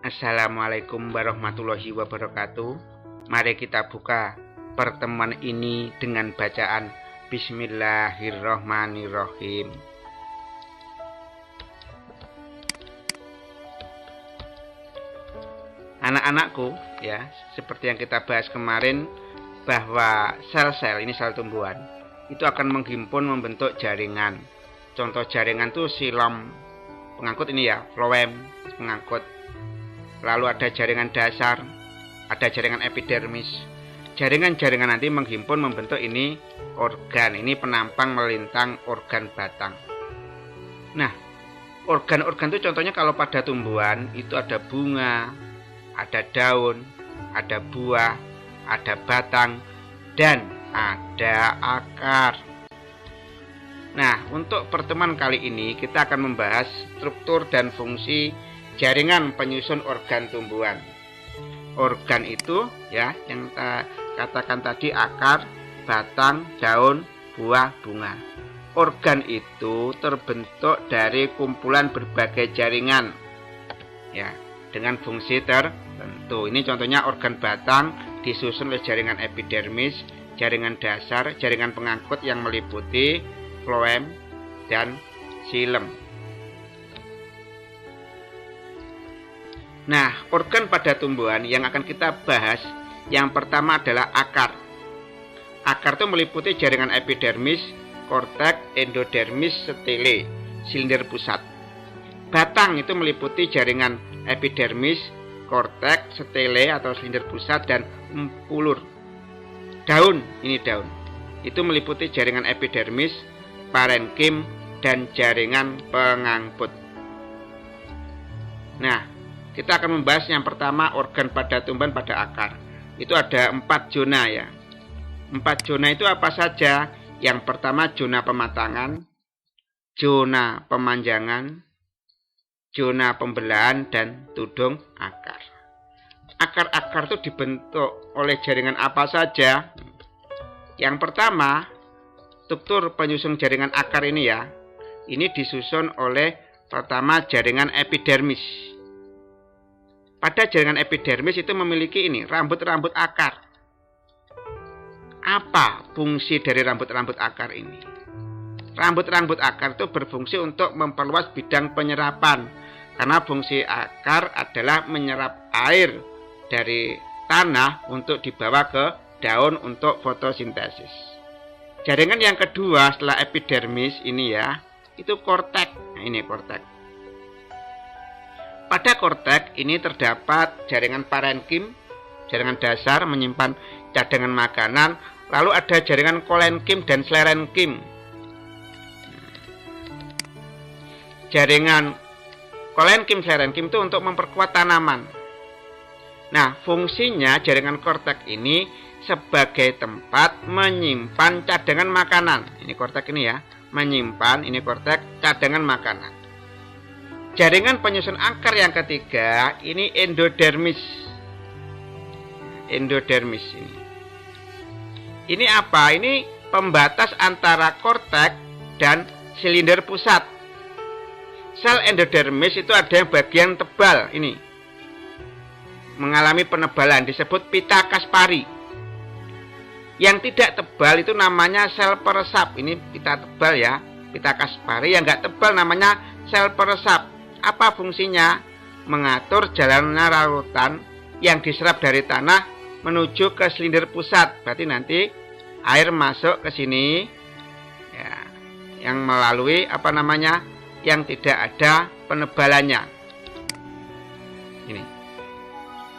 Assalamualaikum warahmatullahi wabarakatuh. Mari kita buka pertemuan ini dengan bacaan Bismillahirrohmanirrohim. Anak-anakku, ya, seperti yang kita bahas kemarin bahwa sel-sel ini sel tumbuhan itu akan menghimpun membentuk jaringan. Contoh jaringan itu silom pengangkut ini ya, floem pengangkut. Lalu ada jaringan dasar, ada jaringan epidermis. Jaringan-jaringan nanti menghimpun membentuk ini organ, ini penampang melintang organ batang. Nah, organ-organ itu contohnya kalau pada tumbuhan itu ada bunga, ada daun, ada buah, ada batang, dan ada akar. Nah, untuk pertemuan kali ini kita akan membahas struktur dan fungsi jaringan penyusun organ tumbuhan. Organ itu ya yang kita katakan tadi akar, batang, daun, buah, bunga. Organ itu terbentuk dari kumpulan berbagai jaringan. Ya, dengan fungsi tertentu. Ini contohnya organ batang disusun oleh jaringan epidermis, jaringan dasar, jaringan pengangkut yang meliputi floem dan xilem. Nah, organ pada tumbuhan yang akan kita bahas yang pertama adalah akar. Akar itu meliputi jaringan epidermis, korteks, endodermis, stele, silinder pusat. Batang itu meliputi jaringan epidermis, korteks, stele atau silinder pusat, dan empulur. Daun, ini daun, itu meliputi jaringan epidermis, parenkim, dan jaringan pengangkut. Nah, kita akan membahas yang pertama organ pada tumbuhan pada akar. Itu ada 4 zona ya. 4 zona itu apa saja? Yang pertama zona pematangan, zona pemanjangan, zona pembelahan, dan tudung akar. Akar-akar itu dibentuk oleh jaringan apa saja? Yang pertama, struktur penyusun jaringan akar ini ya. Ini disusun oleh pertama jaringan epidermis. Pada jaringan epidermis itu memiliki ini, rambut-rambut akar. Apa fungsi dari rambut-rambut akar ini? Rambut-rambut akar itu berfungsi untuk memperluas bidang penyerapan. Karena fungsi akar adalah menyerap air dari tanah untuk dibawa ke daun untuk fotosintesis. Jaringan yang kedua setelah epidermis ini ya, itu korteks. Nah, ini korteks. Pada korteks ini terdapat jaringan parenkim, jaringan dasar menyimpan cadangan makanan, lalu ada jaringan kolenkim dan sklerenkim. Jaringan kolenkim, sklerenkim itu untuk memperkuat tanaman. Nah, fungsinya jaringan korteks ini sebagai tempat menyimpan cadangan makanan. Ini korteks ini ya, menyimpan, ini korteks, cadangan makanan. Jaringan penyusun akar yang ketiga ini endodermis. Endodermis ini. Ini apa? Ini pembatas antara korteks dan silinder pusat. Sel endodermis itu ada yang bagian tebal ini. Mengalami penebalan disebut pita Kaspari. Yang tidak tebal itu namanya sel peresap. Ini pita tebal ya, pita Kaspari. Yang enggak tebal namanya sel peresap. Apa fungsinya? Mengatur jalannya larutan yang diserap dari tanah menuju ke silinder pusat. Berarti nanti air masuk ke sini ya, yang melalui apa namanya? Yang tidak ada penebalannya. Ini.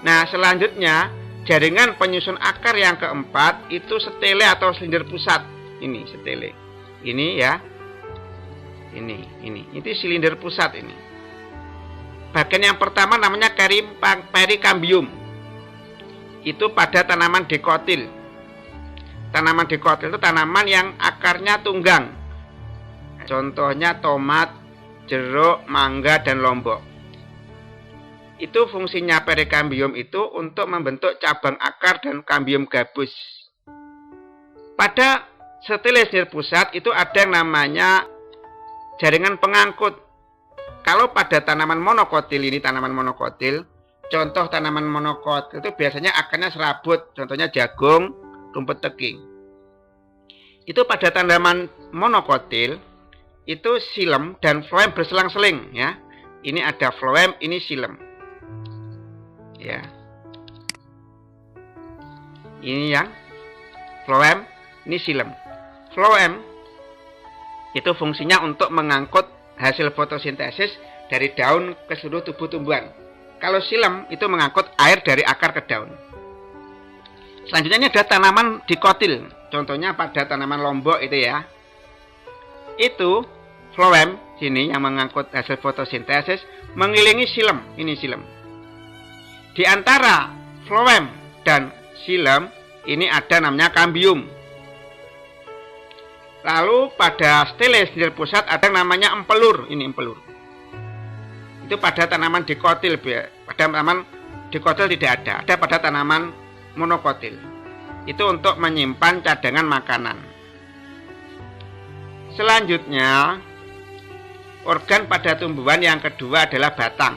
Nah, selanjutnya jaringan penyusun akar yang keempat itu stele atau silinder pusat. Ini stele. Ini ya. Ini silinder pusat ini. Bagian yang pertama namanya perikambium. Itu pada tanaman dikotil. Tanaman dikotil itu tanaman yang akarnya tunggang. Contohnya tomat, jeruk, mangga, dan lombok. Itu fungsinya perikambium itu untuk membentuk cabang akar dan kambium gabus. Pada stele silinder pusat itu ada yang namanya jaringan pengangkut. Kalau pada tanaman monokotil ini, tanaman monokotil, contoh tanaman monokotil itu biasanya akarnya serabut, contohnya jagung, rumput teki. Itu pada tanaman monokotil itu xilem dan floem berselang-seling ya. Ini ada floem, ini xilem. Ya. Ini yang floem, ini xilem. Floem itu fungsinya untuk mengangkut hasil fotosintesis dari daun ke seluruh tubuh tumbuhan. Kalau xilem itu mengangkut air dari akar ke daun. Selanjutnya ini ada tanaman dikotil. Contohnya pada tanaman lombok itu ya. Itu floem sini yang mengangkut hasil fotosintesis mengelilingi xilem. Ini xilem. Di antara floem dan xilem ini ada namanya kambium. Lalu pada stele sendiri pusat ada namanya empelur. Ini empelur. Itu pada tanaman dikotil. Pada tanaman dikotil tidak ada. Ada pada tanaman monokotil. Itu untuk menyimpan cadangan makanan. Selanjutnya, organ pada tumbuhan yang kedua adalah batang.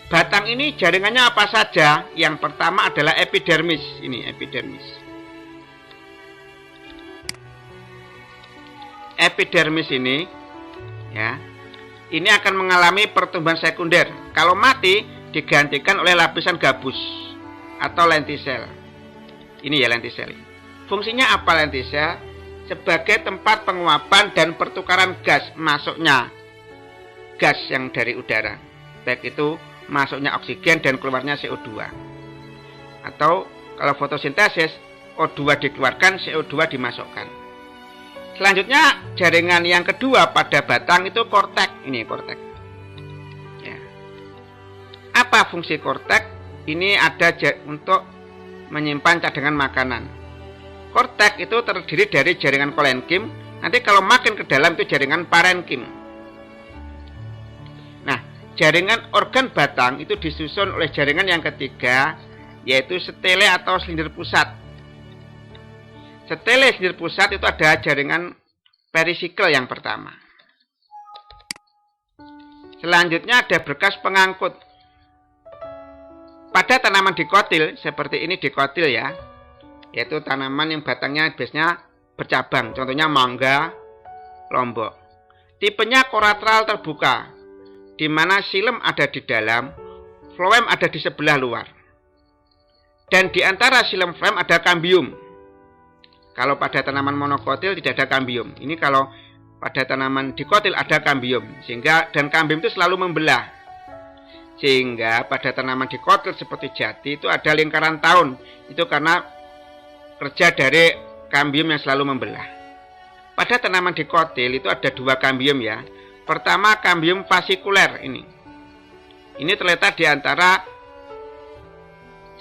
Batang ini jaringannya apa saja? Yang pertama adalah epidermis. Ini epidermis. Epidermis ini ya, ini akan mengalami pertumbuhan sekunder. Kalau mati digantikan oleh lapisan gabus atau lentisel. Ini ya lentisel. Fungsinya apa lentisel? Sebagai tempat penguapan dan pertukaran gas, masuknya gas yang dari udara. Baik itu masuknya oksigen dan keluarnya CO2. Atau kalau fotosintesis, O2 dikeluarkan, CO2 dimasukkan. Selanjutnya jaringan yang kedua pada batang itu kortek. Ini kortek. Ya. Apa fungsi kortek? Ini ada untuk menyimpan cadangan makanan. Kortek itu terdiri dari jaringan kolenkim. Nanti kalau makin ke dalam itu jaringan parenkim. Nah, jaringan organ batang itu disusun oleh jaringan yang ketiga, yaitu stele atau silinder pusat. Stele silinder pusat itu ada jaringan perisikel yang pertama. Selanjutnya ada berkas pengangkut. Pada tanaman dikotil, seperti ini dikotil ya, yaitu tanaman yang batangnya biasanya bercabang, contohnya mangga, lombok. Tipenya kolatral terbuka, di mana xilem ada di dalam, floem ada di sebelah luar. Dan di antara xilem floem ada kambium. Kalau pada tanaman monokotil tidak ada kambium. Ini kalau pada tanaman dikotil ada kambium, sehingga dan kambium itu selalu membelah. Sehingga pada tanaman dikotil seperti jati itu ada lingkaran tahun. Itu karena kerja dari kambium yang selalu membelah. Pada tanaman dikotil itu ada dua kambium ya. Pertama kambium fasikuler ini. Ini terletak di antara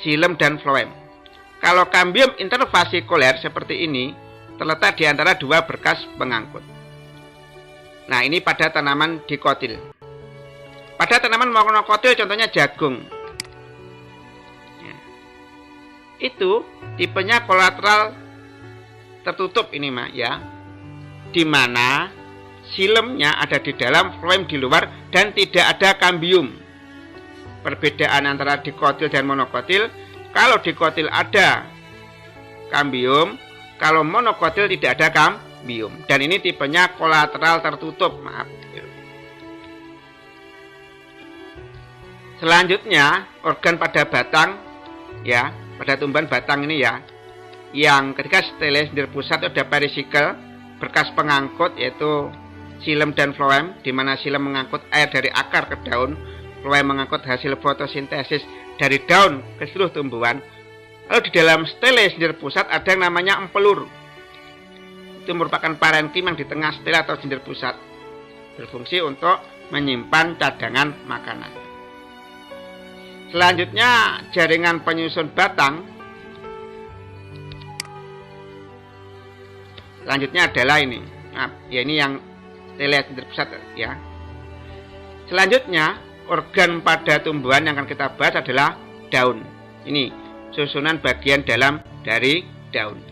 xilem dan floem. Kalau kambium interfasikuler seperti ini terletak di antara dua berkas pengangkut. Nah, ini pada tanaman dikotil. Pada tanaman monokotil contohnya jagung. Ya. Itu tipenya kolateral tertutup ini mah ya. Di mana xilemnya ada di dalam, floem di luar dan tidak ada kambium. Perbedaan antara dikotil dan monokotil, kalau dikotil ada kambium, kalau monokotil tidak ada kambium. Dan ini tipenya kolateral tertutup, maaf. Selanjutnya, organ pada batang, ya, pada tumbuhan batang ini ya. Yang ketiga stele sendiri pusat ada perisikel, berkas pengangkut yaitu xilem dan floem, di mana xilem mengangkut air dari akar ke daun, floem mengangkut hasil fotosintesis dari daun ke seluruh tumbuhan. Lalu di dalam stele sendiri pusat ada yang namanya empelur. Itu merupakan parenkim yang di tengah stele atau sendiri pusat, berfungsi untuk menyimpan cadangan makanan. Selanjutnya jaringan penyusun batang. Selanjutnya adalah ini. Nah, ya ini yang stele terpusat ya. Selanjutnya organ pada tumbuhan yang akan kita bahas adalah daun. Ini susunan bagian dalam dari daun.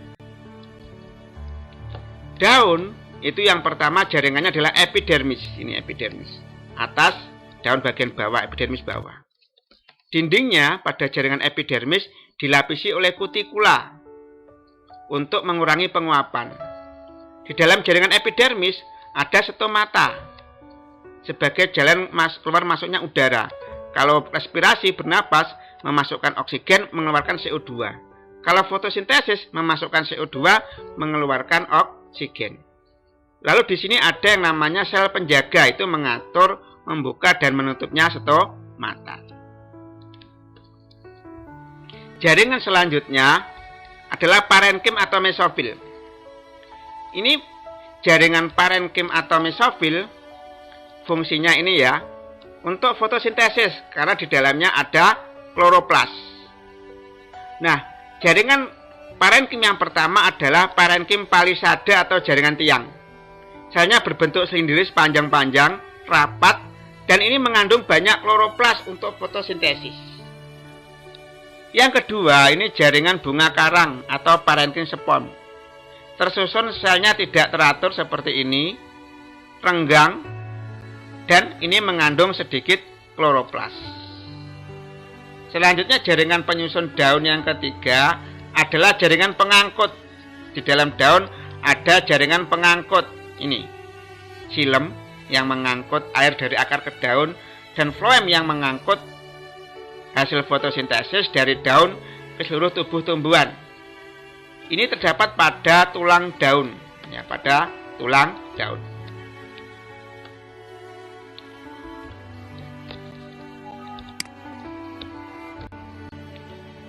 Daun itu yang pertama jaringannya adalah epidermis. Ini epidermis. Atas, daun bagian bawah, epidermis bawah. Dindingnya pada jaringan epidermis dilapisi oleh kutikula untuk mengurangi penguapan. Di dalam jaringan epidermis ada stomata sebagai jalan keluar masuknya udara. Kalau respirasi bernapas memasukkan oksigen, mengeluarkan CO2. Kalau fotosintesis memasukkan CO2, mengeluarkan oksigen. Lalu di sini ada yang namanya sel penjaga, itu mengatur, membuka dan menutupnya stomata. Jaringan selanjutnya adalah parenkim atau mesofil. Ini jaringan parenkim atau mesofil, fungsinya ini ya untuk fotosintesis karena di dalamnya ada kloroplas. Nah, jaringan parenkim yang pertama adalah parenkim palisada atau jaringan tiang. Selnya berbentuk silinderis panjang-panjang, rapat, dan ini mengandung banyak kloroplas untuk fotosintesis. Yang kedua, ini jaringan bunga karang atau parenkim spons. Tersusun selnya tidak teratur seperti ini, renggang, dan ini mengandung sedikit kloroplas. Selanjutnya jaringan penyusun daun yang ketiga adalah jaringan pengangkut. Di dalam daun ada jaringan pengangkut. Ini xilem yang mengangkut air dari akar ke daun dan floem yang mengangkut hasil fotosintesis dari daun ke seluruh tubuh tumbuhan. Ini terdapat pada tulang daun, ya, pada tulang daun.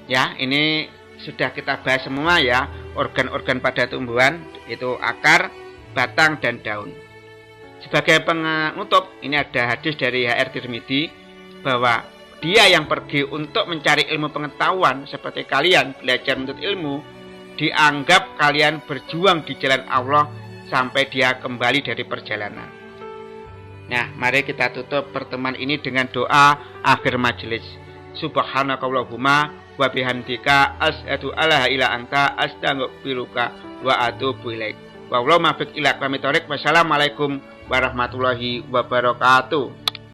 Ya, ini sudah kita bahas semua ya, organ-organ pada tumbuhan, itu akar, batang, dan daun. Sebagai penutup, ini ada hadis dari H.R. Tirmidzi bahwa dia yang pergi untuk mencari ilmu pengetahuan seperti kalian belajar menuntut ilmu, dianggap kalian berjuang di jalan Allah sampai dia kembali dari perjalanan. Nah, mari kita tutup pertemuan ini dengan doa akhir majelis. Subhanakallahumma wa bihamdika asyhadu alla ilaha illa anta astaghfiruka wa atubu ilaik. Wallahu muwaffiq ila aqwamit thoriq. Wassalamualaikum warahmatullahi wabarakatuh.